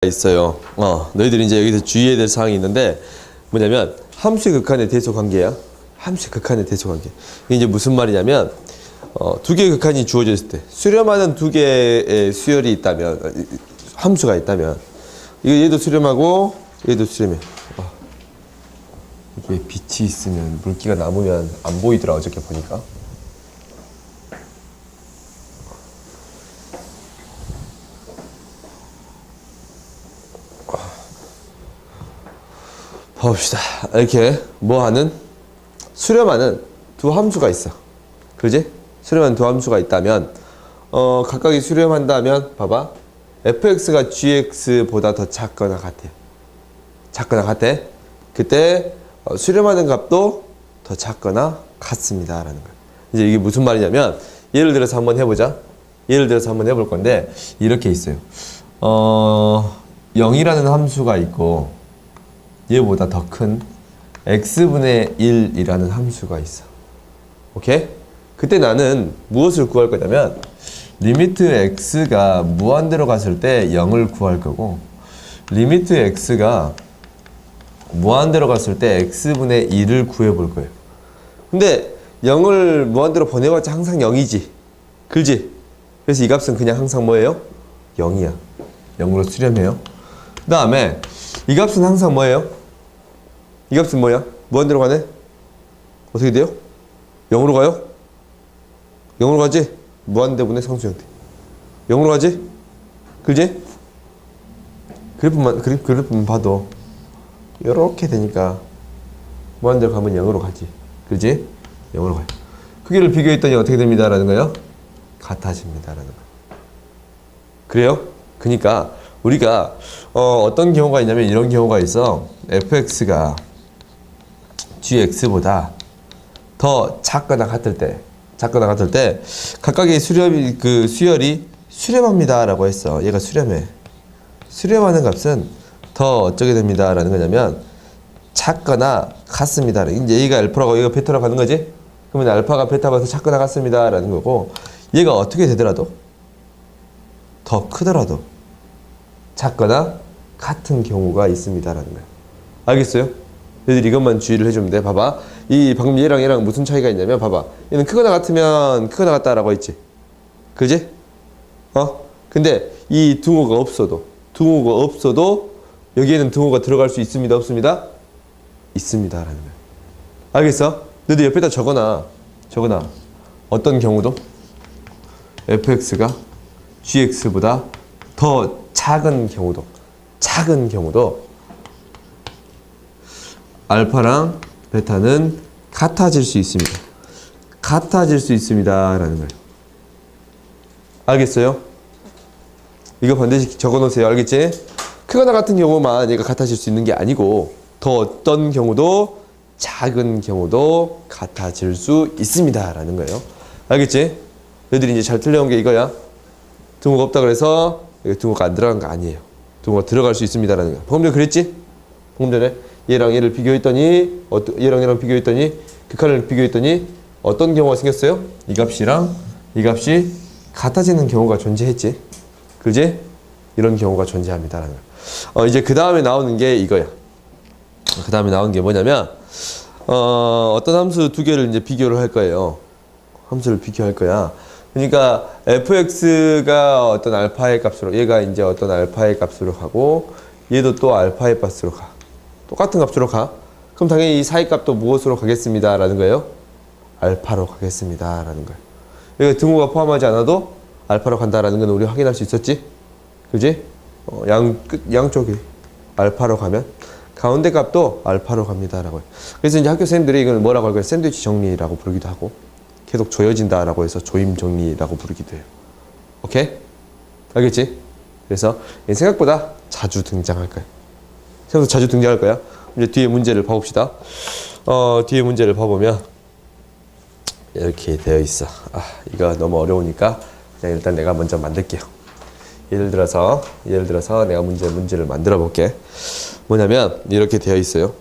있어요. 너희들이 이제 여기서 주의해야 될 사항이 있는데 뭐냐면 함수의 극한의 대소 관계야. 함수의 극한의 대소 관계. 이게 이제 무슨 말이냐면 두 개의 극한이 주어져 있을 때 수렴하는 두 개의 수열이 있다면 함수가 있다면 이거 얘도 수렴하고 얘도 수렴해. 이게 빛이 있으면 물기가 남으면 안 보이더라 어저께 보니까. 봅시다. 이렇게 뭐하는 수렴하는 두 함수가 있어. 그지? 수렴하는 두 함수가 있다면 각각이 수렴한다면 봐봐. fx가 gx보다 더 작거나 같아. 작거나 같아. 그때 수렴하는 값도 더 작거나 같습니다 라는 거야. 이제 이게 무슨 말이냐면 예를 들어서 한번 해보자. 예를 들어서 한번 해볼 건데 이렇게 있어요. 0이라는 함수가 있고 얘보다 더 큰 x분의 1이라는 함수가 있어. 오케이? 그때 나는 무엇을 구할 거냐면 리미트 x가 무한대로 갔을 때 0을 구할 거고 리미트 x가 무한대로 갔을 때 x분의 1을 구해볼 거예요. 근데 0을 무한대로 보내봤자 항상 0이지. 그지? 그래서 이 값은 그냥 항상 뭐예요? 0이야. 0으로 수렴해요. 그 다음에 이 값은 항상 뭐예요? 이 값은 뭐야? 무한대로 가네? 어떻게 돼요? 0으로 가요? 0으로 가지? 무한대분의 상수 형태. 0으로 가지? 그지? 그래프만 봐도 이렇게 되니까 무한대로 가면 0으로 가지. 그지? 0으로 가요. 크기를 비교했더니 어떻게 됩니다? 라는 거예요? 같아집니다. 라는 거예요. 그래요? 그러니까 우리가 어떤 경우가 있냐면 이런 경우가 있어. fx가 gx보다 더 작거나 같을 때 각각의 수열이 수렴합니다 라고 했어. 얘가 수렴해. 수렴하는 값은 더 어쩌게 됩니다 라는 거냐면 작거나 같습니다. 이제 얘가 알파라고 얘가 베타라고 하는 거지. 그러면 알파가 베타가 더 작거나 같습니다 라는 거고 얘가 어떻게 되더라도 더 크더라도 작거나 같은 경우가 있습니다 라는 거야. 알겠어요? 너희들 이것만 주의를 해주면 돼. 봐봐. 이 방금 얘랑 무슨 차이가 있냐면 봐봐. 얘는 크거나 같으면 크거나 같다라고 했지. 그지? 근데 이 등호가 없어도 여기에는 등호가 들어갈 수 있습니다 없습니다? 있습니다 라는 거야. 알겠어? 너희들 옆에다 적어놔. 어떤 경우도 fx가 gx보다 더 작은 경우도 알파랑 베타는 같아질 수 있습니다. 라는 거예요. 알겠어요? 이거 반드시 적어 놓으세요. 알겠지? 크거나 같은 경우만 얘가 같아질 수 있는 게 아니고 더 어떤 경우도 작은 경우도 같아질 수 있습니다. 라는 거예요. 알겠지? 너희들이 이제 잘 틀려온 게 이거야. 등호가 없다 그래서 등호가 안 들어간 거 아니에요. 등호가 들어갈 수 있습니다. 라는 거야. 방금 전에 그랬지? 방금 전에 얘랑 얘를 비교했더니 얘랑 비교했더니 극한을 비교했더니 어떤 경우가 생겼어요? 이 값이랑 이 값이 같아지는 경우가 존재했지. 그지? 이런 경우가 존재합니다. 라는 거야. 이제 그 다음에 나오는 게 이거야. 그 다음에 나오는 게 뭐냐면 어떤 함수 두 개를 이제 비교를 할 거예요. 함수를 비교할 거야. 그러니까 fx가 어떤 알파의 값으로 얘가 이제 어떤 알파의 값으로 가고 얘도 또 알파의 값으로 가. 똑같은 값으로 가. 그럼 당연히 이 사이 값도 무엇으로 가겠습니다 라는 거예요? 알파로 가겠습니다 라는 거예요. 여기 등호가 포함하지 않아도 알파로 간다라는 건 우리 확인할 수 있었지? 그지? 양쪽이 알파로 가면 가운데 값도 알파로 갑니다 라고 해요. 그래서 이제 학교 선생님들이 이걸 뭐라고 할 거예요? 샌드위치 정리라고 부르기도 하고 계속 조여진다라고 해서 조임 정리라고 부르기도 해요. 오케이? 알겠지? 그래서 생각보다 자주 등장할 거예요. 생각보다 자주 등장할 거야. 이제 뒤에 문제를 봐봅시다. 뒤에 문제를 봐보면 이렇게 되어 있어. 이거 너무 어려우니까 그냥 일단 내가 먼저 만들게요. 예를 들어서 내가 문제를 만들어 볼게. 뭐냐면 이렇게 되어 있어요.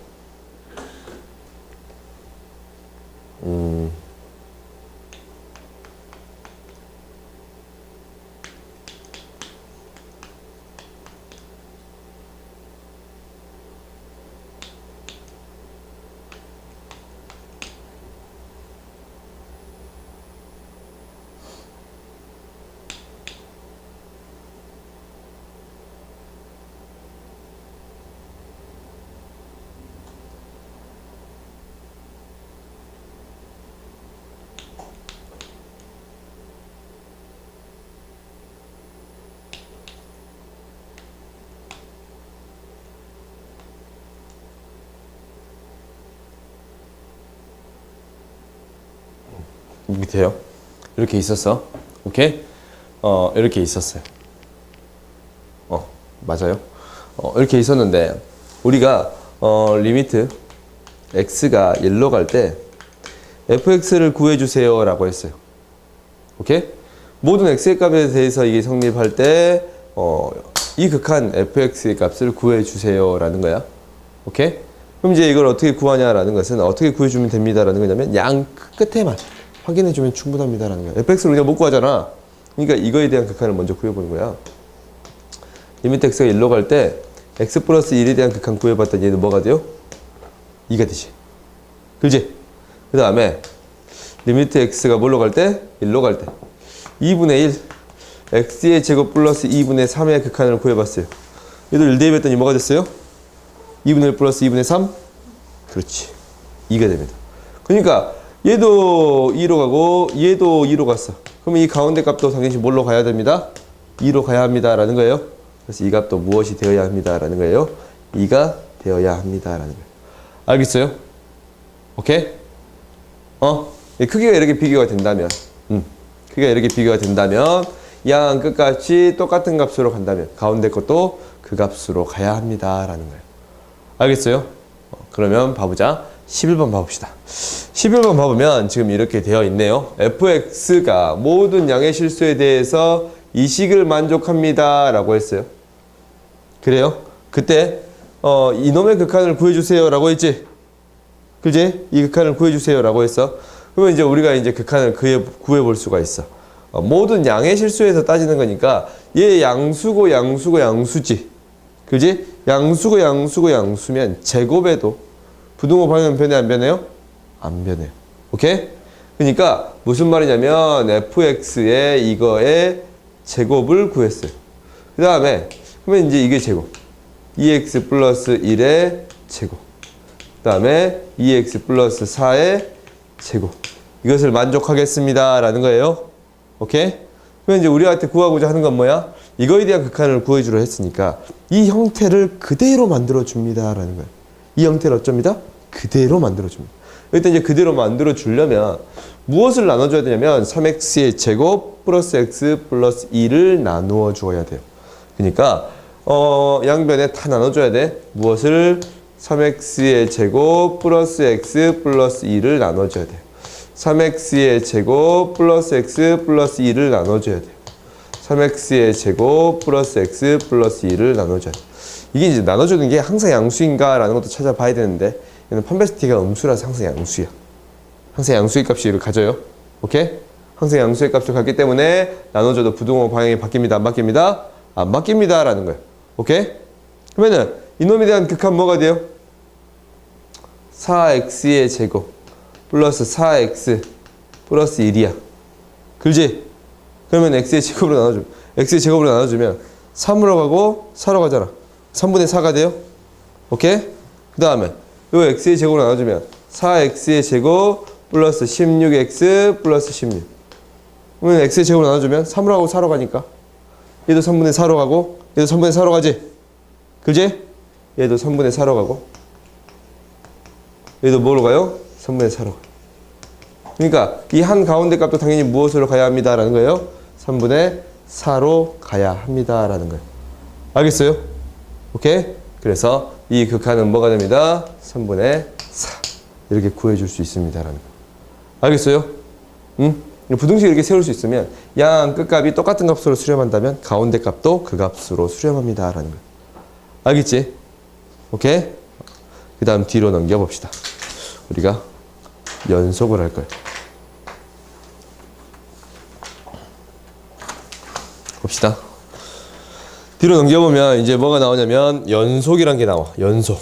밑에요. 이렇게 있었어. 오케이? 이렇게 있었어요. 맞아요. 이렇게 있었는데 우리가 리미트 x가 1로 갈 때 fx를 구해주세요 라고 했어요. 오케이? 모든 x의 값에 대해서 이게 성립할 때 이 극한 fx의 값을 구해주세요 라는 거야. 오케이? 그럼 이제 이걸 어떻게 구하냐라는 것은 어떻게 구해주면 됩니다라는 거냐면 양 끝에만 확인해주면 충분합니다라는 거야. fx를 우리가 못 구하잖아. 그러니까 이거에 대한 극한을 먼저 구해보는 거야. 리미트 x가 1로 갈 때 x 플러스 1에 대한 극한 구해봤더니 얘는 뭐가 돼요? 2가 되지. 그렇지? 그 다음에 리미트 x가 뭘로 갈 때? 1로 갈 때 2분의 1 x의 제곱 플러스 2분의 3의 극한을 구해봤어요. 얘도 1 대입했더니 뭐가 됐어요? 2분의 1 플러스 2분의 3? 그렇지. 2가 됩니다. 그러니까 얘도 2로 가고 얘도 2로 갔어. 그러면 이 가운데 값도 당연히 뭘로 가야 됩니다? 2로 가야 합니다 라는 거예요. 그래서 이 값도 무엇이 되어야 합니다 라는 거예요. 2가 되어야 합니다 라는 거예요. 알겠어요? 오케이? 크기가 이렇게 비교가 된다면 크기가 이렇게 비교가 된다면 양 끝값이 똑같은 값으로 간다면 가운데 것도 그 값으로 가야 합니다 라는 거예요. 알겠어요? 그러면 봐보자. 11번 봐봅시다. 11번 봐보면 지금 이렇게 되어 있네요. fx가 모든 양의 실수에 대해서 이 식을 만족합니다 라고 했어요. 그래요? 그때 이놈의 극한을 구해주세요 라고 했지? 그지? 이 극한을 구해주세요 라고 했어. 그러면 이제 우리가 이제 극한을 구해볼 수가 있어. 모든 양의 실수에서 따지는 거니까 얘 양수고 양수고 양수지. 그지? 양수고 양수고 양수면 제곱에도 부등호 방향은 변해 안 변해요? 안 변해요. 오케이? 그러니까 무슨 말이냐면 fx의 이거의 제곱을 구했어요. 그 다음에 그러면 이제 이게 제곱 2x 플러스 1의 제곱 그 다음에 2x 플러스 4의 제곱 이것을 만족하겠습니다 라는 거예요. 오케이? 그러면 이제 우리한테 구하고자 하는 건 뭐야? 이거에 대한 극한을 구해주려 했으니까 이 형태를 그대로 만들어 줍니다 라는 거예요. 이 형태를 어쩝니다? 그대로 만들어 줍니다. 일단 이제 그대로 만들어 주려면 무엇을 나눠줘야 되냐면 3x의 제곱 플러스 x 플러스 2를 나누어 주어야 돼요. 그러니까 양변에 다 나눠줘야 돼. 무엇을? 3x의 제곱 플러스 x 플러스 2를 나눠줘야 돼요. 3x의 제곱 플러스 x 플러스 2를 나눠줘야 돼요. 3x의 제곱 플러스 x 플러스 2를 나눠줘야 돼요. 이게 이제 나눠주는 게 항상 양수인가 라는 것도 찾아봐야 되는데 얘는 판베스티가 음수라서 항상 양수야. 항상 양수의 값을 가져요. 오케이? 항상 양수의 값을 갖기 때문에 나눠줘도 부등호 방향이 바뀝니다. 안 바뀝니다? 안 바뀝니다 라는 거예요. 오케이? 그러면은 이놈에 대한 극한 뭐가 돼요? 4x의 제곱 플러스 4x 플러스 1이야. 그렇지? 그러면 x의 제곱으로 나눠주면 3으로 가고 4로 가잖아. 3분의 4가 돼요. 오케이? 그 다음에 요 x의 제곱으로 나눠주면 4x의 제곱 플러스 16x 플러스 16. 그러면 x의 제곱으로 나눠주면 3으로 가고 4로 가니까 얘도 3분의 4로 가고 얘도 3분의 4로 가지. 그지? 얘도 3분의 4로 가고 얘도 뭐로 가요? 3분의 4로. 그러니까 이 한 가운데 값도 당연히 무엇으로 가야 합니다 라는 거예요? 3분의 4로 가야 합니다 라는 거예요. 알겠어요? 오케이? 그래서 이 극한은 뭐가 됩니다? 3분의 4 이렇게 구해줄 수 있습니다 라는 거예요. 알겠어요? 응? 부등식 이렇게 세울 수 있으면 양 끝값이 똑같은 값으로 수렴한다면 가운데 값도 그 값으로 수렴합니다 라는 거예요. 알겠지? 오케이? 그 다음 뒤로 넘겨봅시다. 우리가 연속을 할 거예요. 봅시다. 뒤로 넘겨보면 이제 뭐가 나오냐면 연속이란 게 나와. 연속.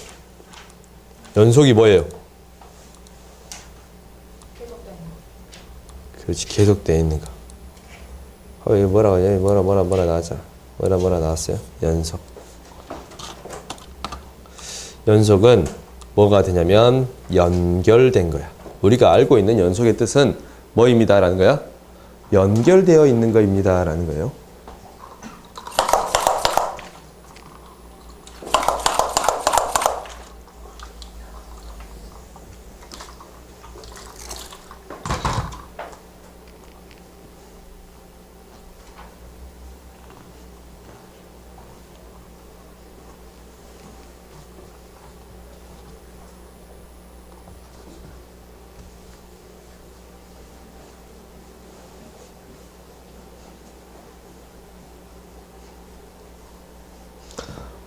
연속이 뭐예요? 그렇지. 계속되어 있는 거. 여기 뭐라고 하냐? 뭐라 나왔잖아. 뭐라 나왔어요? 연속. 연속은 뭐가 되냐면 연결된 거야. 우리가 알고 있는 연속의 뜻은 뭐입니다 라는 거야? 연결되어 있는 거입니다 라는 거예요.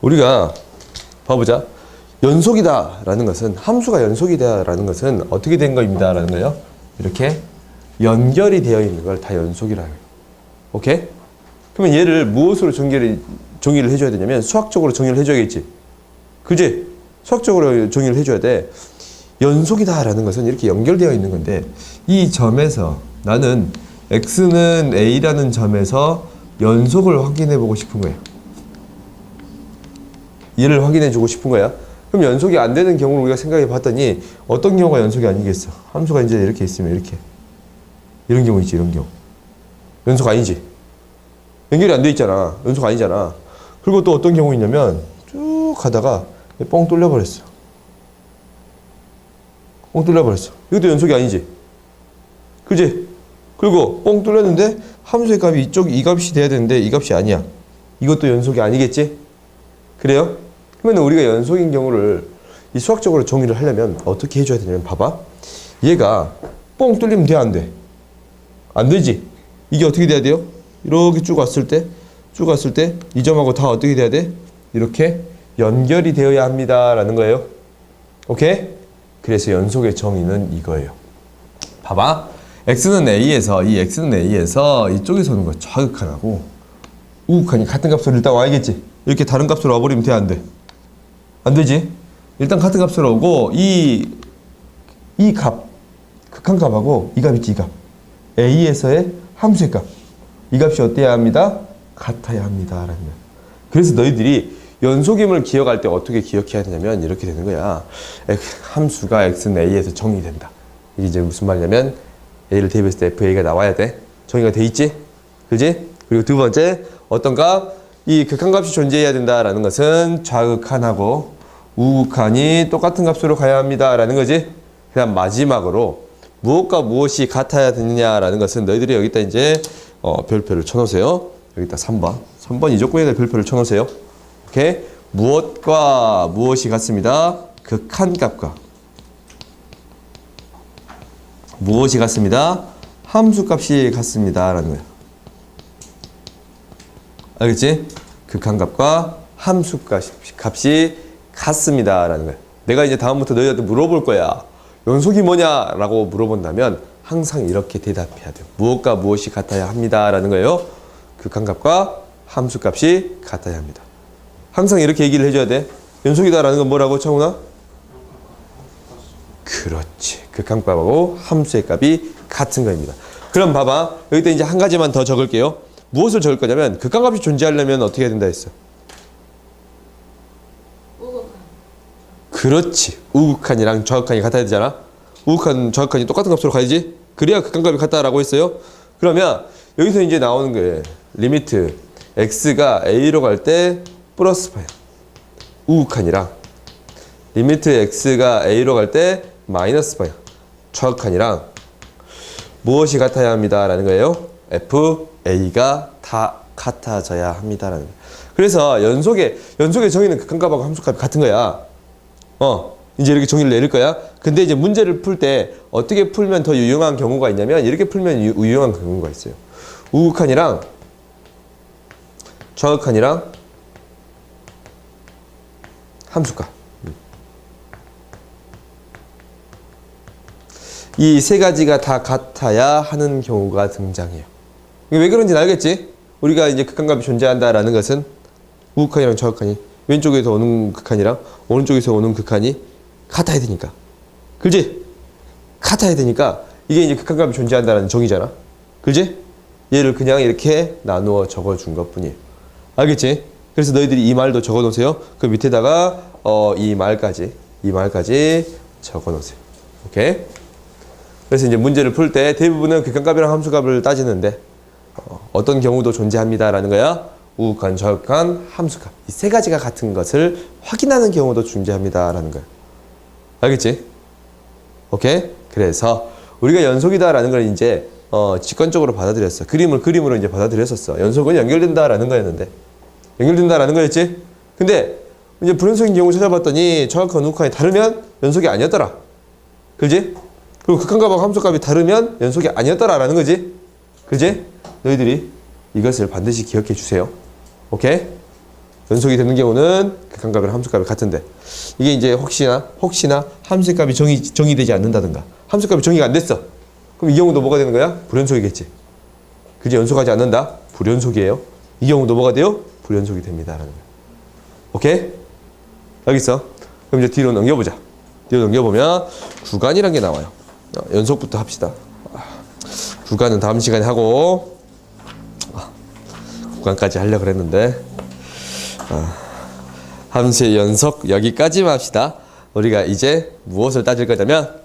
우리가 봐보자. 연속이다라는 것은 함수가 연속이다라는 것은 어떻게 된 거입니다라는 거예요. 이렇게 연결이 되어 있는 걸 다 연속이라고 해요. 오케이? 그러면 얘를 무엇으로 정의를 해줘야 되냐면 수학적으로 정의를 해줘야겠지. 그지? 수학적으로 정의를 해줘야 돼. 연속이다라는 것은 이렇게 연결되어 있는 건데 이 점에서 나는 x는 a라는 점에서 연속을 확인해 보고 싶은 거예요. 얘를 확인해 주고 싶은 거야. 그럼 연속이 안 되는 경우를 우리가 생각해 봤더니 어떤 경우가 연속이 아니겠어? 함수가 이제 이렇게 있으면 이렇게 이런 경우 있지. 이런 경우 연속 아니지. 연결이 안 돼 있잖아. 연속 아니잖아. 그리고 또 어떤 경우 있냐면 쭉 가다가 뻥 뚫려 버렸어. 뻥 뚫려 버렸어. 이것도 연속이 아니지. 그지? 그리고 뻥 뚫렸는데 함수의 값이 이 값이 돼야 되는데 이 값이 아니야. 이것도 연속이 아니겠지? 그래요? 그러면 우리가 연속인 경우를 이 수학적으로 정의를 하려면 어떻게 해줘야 되냐면 봐봐. 얘가 뻥 뚫리면 돼, 안 돼? 안 되지. 이게 어떻게 돼야 돼요? 이렇게 쭉 왔을 때 이 점하고 다 어떻게 돼야 돼? 이렇게 연결이 되어야 합니다 라는 거예요. 오케이? 그래서 연속의 정의는 이거예요. 봐봐. x는 a에서 이쪽에서 오는 거 좌극한하고 우극한이 같은 값으로 일단 와야겠지. 이렇게 다른 값으로 와버리면 돼, 안 돼? 안 되지. 일단 같은 값으로 오고 이 값, 극한값하고 이 값 있지, 이 값. a에서의 함수의 값. 이 값이 어때야 합니다? 같아야 합니다 라는 거야. 그래서 너희들이 연속임을 기억할 때 어떻게 기억해야 되냐면 이렇게 되는 거야. 함수가 x는 a에서 정의된다. 이게 이제 무슨 말이냐면 a를 대입했을 때 fa가 나와야 돼. 정의가 돼 있지? 그지? 그리고 두 번째, 어떤 값? 이 극한값이 존재해야 된다라는 것은 좌극한하고 우극한이 똑같은 값으로 가야 합니다 라는 거지. 그 다음 마지막으로 무엇과 무엇이 같아야 되느냐라는 것은 너희들이 여기다 이제 별표를 쳐놓으세요. 여기다 3번 이 조건에다 별표를 쳐놓으세요. 오케이? 무엇과 무엇이 같습니다. 극한값과 무엇이 같습니다. 함수값이 같습니다 라는 거예요. 알겠지? 극한값과 함수값이 같습니다 라는 거야. 내가 이제 다음부터 너희한테 물어볼 거야. 연속이 뭐냐? 라고 물어본다면 항상 이렇게 대답해야 돼요. 무엇과 무엇이 같아야 합니다 라는 거예요. 극한값과 함수값이 같아야 합니다. 항상 이렇게 얘기를 해줘야 돼. 연속이다 라는 건 뭐라고, 청훈아? 그렇지. 극한값하고 함수의 값이 같은 거입니다. 그럼 봐봐. 여기다 이제 한 가지만 더 적을게요. 무엇을 적을 거냐면 극한값이 존재하려면 어떻게 해야 된다 했어? 우극한. 그렇지. 우극한이랑 좌극한이 같아야 되잖아. 우극한, 좌극한이 똑같은 값으로 가야지. 그래야 극한값이 같다라고 했어요. 그러면 여기서 이제 나오는 거예요. 리미트 x가 a로 갈 때 플러스 파야. 우극한이랑 리미트 x가 a로 갈 때 마이너스 파야. 좌극한이랑 무엇이 같아야 합니다 라는 거예요. a가 다 같아져야 합니다라는 거예요. 그래서 연속의 정의는 극한값하고 함수값이 같은 거야. 이제 이렇게 정의를 내릴 거야. 근데 이제 문제를 풀 때 어떻게 풀면 더 유용한 경우가 있냐면 이렇게 풀면 유용한 경우가 있어요. 우극한이랑 좌극한이랑 함수값. 이 세 가지가 다 같아야 하는 경우가 등장해요. 이게 왜 그런지는 알겠지? 우리가 이제 극한값이 존재한다라는 것은 우극한이랑 좌극한이 왼쪽에서 오는 극한이랑 오른쪽에서 오는 극한이 같아야 되니까. 그렇지? 같아야 되니까 이게 이제 극한값이 존재한다는 정의잖아. 그렇지? 얘를 그냥 이렇게 나누어 적어준 것뿐이에요. 알겠지? 그래서 너희들이 이 말도 적어 놓으세요. 그 밑에다가 이 말까지 적어 놓으세요. 오케이? 그래서 이제 문제를 풀 때 대부분은 극한값이랑 함수값을 따지는데 어떤 경우도 존재합니다라는 거야. 우극한, 좌극한, 함수값. 이 세 가지가 같은 것을 확인하는 경우도 존재합니다라는 거야. 알겠지? 오케이? 그래서 우리가 연속이다라는 걸 이제 직관적으로 받아들였어. 그림으로 이제 받아들였었어. 연속은 연결된다라는 거였는데. 연결된다라는 거였지? 근데 이제 불연속인 경우 찾아봤더니 좌극한, 우극한이 다르면 연속이 아니었더라. 그지? 그리고 극한값하고 함수값이 다르면 연속이 아니었더라라는 거지. 그지? 너희들이 이것을 반드시 기억해 주세요. 오케이? 연속이 되는 경우는 극한값이랑 함수값이 같은데 이게 이제 혹시나 함수값이 정의되지 않는다든가 함수값이 정의가 안 됐어. 그럼 이 경우도 뭐가 되는 거야? 불연속이겠지. 그지? 연속하지 않는다? 불연속이에요. 이 경우도 뭐가 돼요? 불연속이 됩니다. 라는 거야. 오케이? 알겠어? 그럼 이제 뒤로 넘겨보자. 뒤로 넘겨보면 구간이란 게 나와요. 연속부터 합시다. 구간은 다음 시간에 하고 구간까지 하려고 그랬는데 함수의 연속 여기까지만 합시다. 우리가 이제 무엇을 따질 거냐면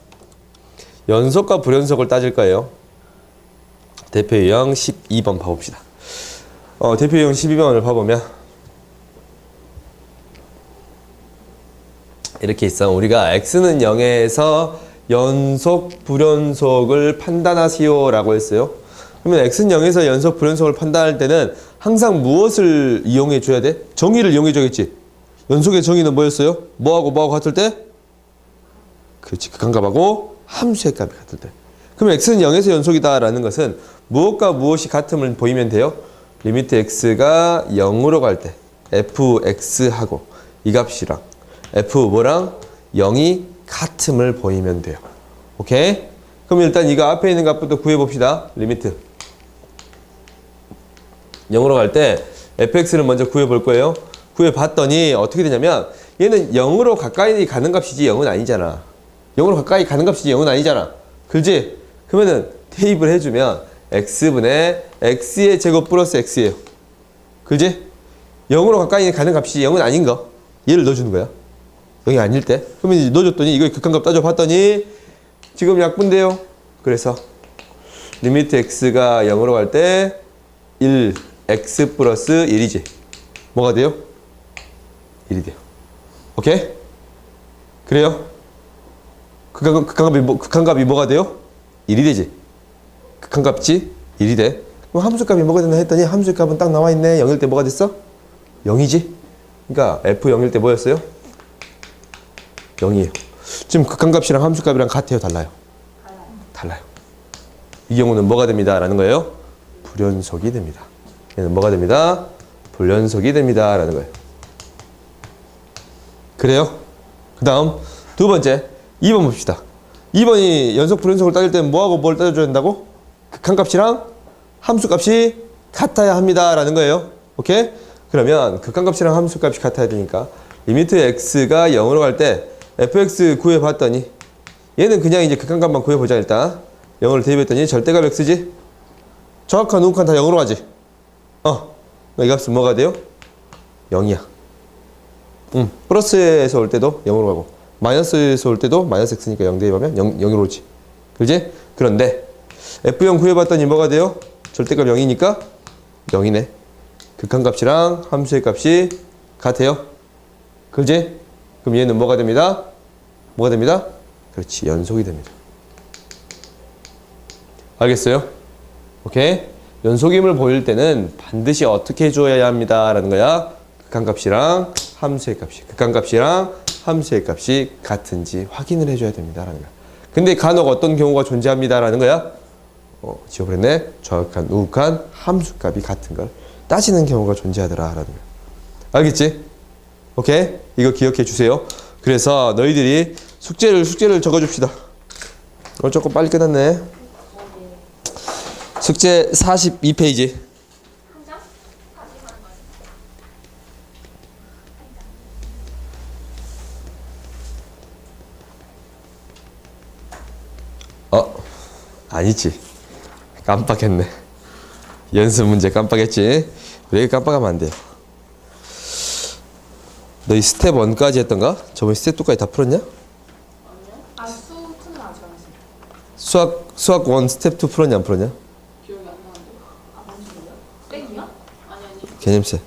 연속과 불연속을 따질 거예요. 대표 유형 12번 봐봅시다. 대표 유형 12번을 봐보면 이렇게 있어. 우리가 x는 0에서 연속 불연속을 판단하시오 라고 했어요. 그러면 x는 0에서 연속 불연속을 판단할 때는 항상 무엇을 이용해 줘야 돼? 정의를 이용해 줘야겠지. 연속의 정의는 뭐였어요? 뭐하고 같을 때? 그렇지. 극한값하고 함수의 값이 같을 때. 그럼 x는 0에서 연속이다 라는 것은 무엇과 무엇이 같음을 보이면 돼요? 리미트 x가 0으로 갈 때 fx하고 이 값이랑 f 뭐랑 0이 같음을 보이면 돼요. 오케이? 그럼 일단 이거 앞에 있는 값부터 구해봅시다. 리미트 0으로 갈 때 fx를 먼저 구해볼 거예요. 구해봤더니 어떻게 되냐면 얘는 0으로 가까이 가는 값이지 0은 아니잖아. 0으로 가까이 가는 값이지 0은 아니잖아. 그렇지? 그러면은 대입을 해주면 x분의 x의 제곱 플러스 x예요. 그렇지? 0으로 가까이 가는 값이 0은 아닌 거. 얘를 넣어주는 거야. 0이 아닐 때. 그러면 이제 넣어줬더니 이거 극한값 따져봤더니 지금 약분돼요. 그래서 리미트 x가 0으로 갈 때 1 x 플러스 1이지. 뭐가 돼요? 1이 돼요. 오케이? 그래요? 극한값이 뭐가 돼요? 1이 되지. 극한값이 1이 돼. 그럼 함수값이 뭐가 되나 했더니 함수값은 딱 나와 있네. 0일 때 뭐가 됐어? 0이지. 그러니까 f 0일 때 뭐였어요? 0이에요. 지금 극한값이랑 함수값이랑 같아요? 달라요? 달라요. 이 경우는 뭐가 됩니다. 라는 거예요? 불연속이 됩니다. 얘는 뭐가 됩니다? 불연속이 됩니다. 라는 거예요. 그래요? 그 다음 두 번째 2번 봅시다. 2번이 연속 불연속을 따질 때는 뭐하고 뭘 따져줘야 된다고? 극한값이랑 함수값이 같아야 합니다. 라는 거예요. 오케이? 그러면 극한값이랑 함수값이 같아야 되니까 리미트 x가 0으로 갈 때 fx 구해봤더니 얘는 그냥 이제 극한값만 구해보자. 일단 0을 대입했더니 절대값 x지? 정확한 우극한 다 0으로 가지? 이 값은 뭐가 돼요? 0이야. 플러스에서 올 때도 0으로 가고 마이너스에서 올 때도 마이너스 x니까 0 대입하면 0으로 오지. 그지? 그런데 f0 구해봤더니 뭐가 돼요? 절대값 0이니까 0이네. 극한값이랑 함수의 값이 같아요. 그지? 그럼 얘는 뭐가 됩니다? 뭐가 됩니다? 그렇지. 연속이 됩니다. 알겠어요? 오케이? 연속임을 보일 때는 반드시 어떻게 해줘야 합니다. 라는 거야. 극한값이랑 함수의 값이. 극한값이랑 함수의 값이 같은지 확인을 해줘야 됩니다. 라는 거야. 근데 간혹 어떤 경우가 존재합니다. 라는 거야. 지워버렸네. 정확한 우극한 함수값이 같은 걸 따지는 경우가 존재하더라. 라는 거야. 알겠지? 오케이? 이거 기억해 주세요. 그래서 너희들이 숙제를 적어줍시다. 조금 빨리 끝났네. 숙제 42페이지. 아니지. 깜빡했네. 연습 문제 깜빡했지. 왜 깜빡하면 안 돼요. 너희 스텝 1까지 했던가? 저번에 스텝 2까지 다 풀었냐? 아니요. 수2는 아직 안 했어요. 수학 1 스텝 2 풀었냐 안 풀었냐? 기억이 안 나는데. 뭔 소리야? 땡이야? 아니. 개념세.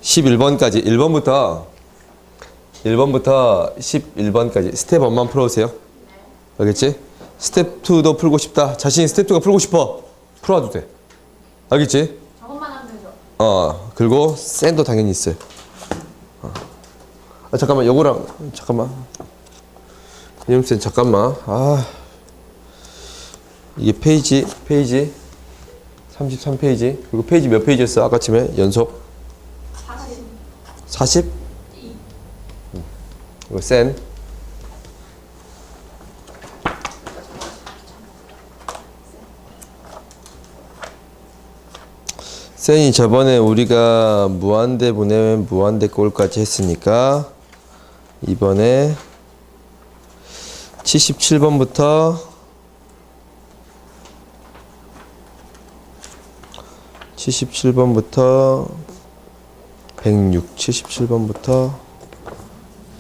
11번까지 1번부터 11번까지 스텝 1만 풀어오세요. 알겠지? 스텝 2도 풀고 싶다. 자신이 스텝 2가 풀고 싶어. 풀어와도 돼. 알겠지? 저것만 하면 되죠. 그리고 쌤도 당연히 있어요. 잠깐만 요거랑 잠깐만. 개념쌤 잠깐만. 이게 페이지 33페이지. 그리고 페이지 몇 페이지였어? 아까 아침에 연속 40? 이거 센. 센이 저번에 우리가 무한대 보내면 무한대 꼴까지 했으니까 이번에 77번부터 106, 77번부터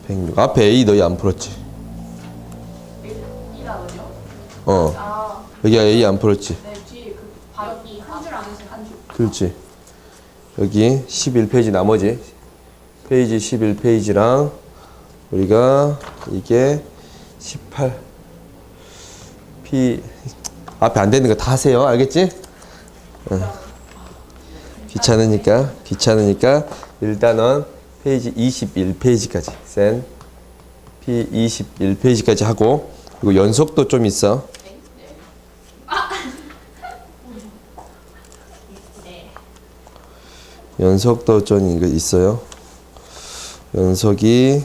106. 앞에 A 너희 안 풀었지? 이라고요? 어. 아, 여기 A 안 풀었지? 네, 뒤에 그 바위 한줄 안에서 한 줄. 그렇지. 여기 11페이지 나머지 페이지 11페이지랑 우리가 이게 18 P 앞에 안 되는 거 다 하세요. 알겠지? 귀찮으니까 일단은 페이지 21페이지까지 센 P 21페이지까지 하고 그리고 연속도 좀 있어. 연속도 좀 이거 있어요. 연속이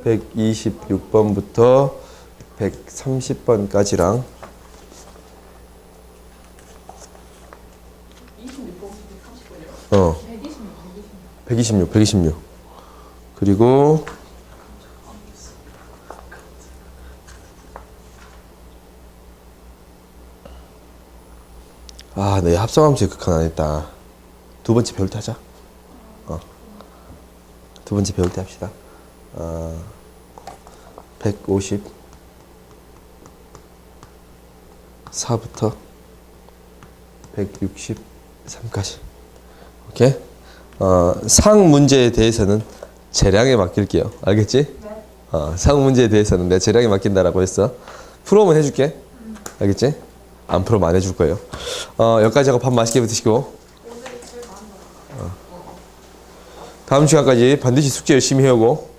126번부터 130번까지랑 26번, 130번이요? 126. 그리고 아, 내 합성함수의 극한 안 했다. 두 번째 배울 때 하자. 두 번째 배울 때 합시다. 154부터 163까지. 오케이? 상 문제에 대해서는 재량에 맡길게요. 알겠지? 네. 상 문제에 대해서는 내 재량에 맡긴다라고 했어. 풀어오면 해줄게. 알겠지? 안 풀어면 안 해줄 거예요. 여기까지 하고 밥 맛있게 드시고. 오늘이 제일 많은 거. 다음 시간까지 반드시 숙제 열심히 해오고.